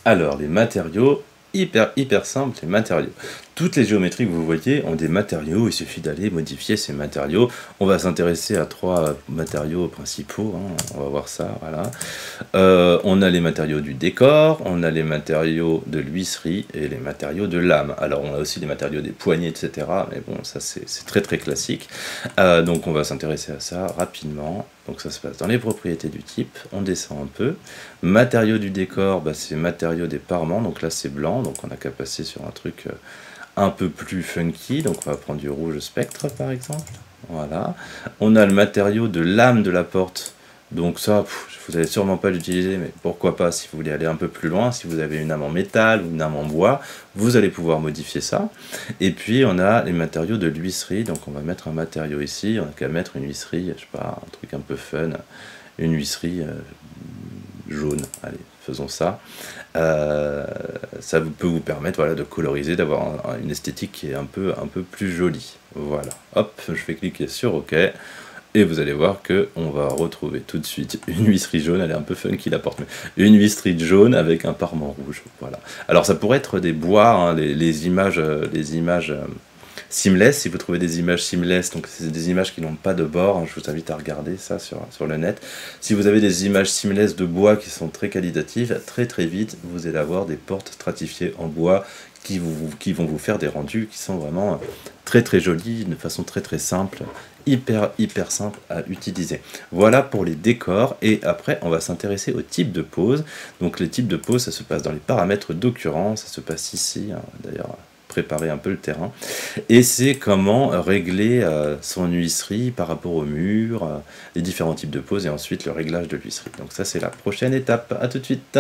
Alors, les matériaux, hyper simple, les matériaux. Toutes les géométries que vous voyez ont des matériaux, il suffit d'aller modifier ces matériaux. On va s'intéresser à 3 matériaux principaux, hein, on va voir ça, voilà. On a les matériaux du décor, on a les matériaux de l'huisserie et les matériaux de lame. Alors on a aussi les matériaux des poignées, etc. Mais bon, ça c'est très classique. Donc on va s'intéresser à ça rapidement. Donc ça se passe dans les propriétés du type, on descend un peu. Matériaux du décor, bah, c'est matériaux des parements, donc là c'est blanc, donc on n'a qu'à passer sur un truc un peu plus funky, donc on va prendre du rouge spectre par exemple. Voilà. On a le matériau de lame de la porte. Donc ça, vous n'allez sûrement pas l'utiliser, mais pourquoi pas si vous voulez aller un peu plus loin, si vous avez une lame en métal ou une lame en bois, vous allez pouvoir modifier ça. Et puis on a les matériaux de l'huisserie, donc on va mettre un matériau ici, on n'a qu'à mettre une huisserie, je sais pas, un truc un peu fun, une huisserie jaune, allez, faisons ça. Ça peut vous permettre voilà, de coloriser, d'avoir une esthétique qui est un peu plus jolie. Voilà, hop, je vais cliquer sur OK. Et vous allez voir que on va retrouver tout de suite une huisserie jaune, elle est un peu funky la porte, mais une huisserie jaune avec un parement rouge. Voilà. Alors ça pourrait être des bois, hein, les images, seamless, si vous trouvez des images seamless, donc c'est des images qui n'ont pas de bord, hein, je vous invite à regarder ça sur le net. Si vous avez des images seamless de bois qui sont très qualitatives, très vite vous allez avoir des portes stratifiées en bois qui vont vous faire des rendus qui sont vraiment très jolis, de façon très simple, hyper simple à utiliser. Voilà pour les décors, et après on va s'intéresser au type de pose. Donc les types de pose, ça se passe dans les paramètres d'occurrence, ça se passe ici, hein, d'ailleurs préparer un peu le terrain, et c'est comment régler son huisserie par rapport au mur, les différents types de poses, et ensuite le réglage de l'huisserie. Donc ça c'est la prochaine étape, à tout de suite.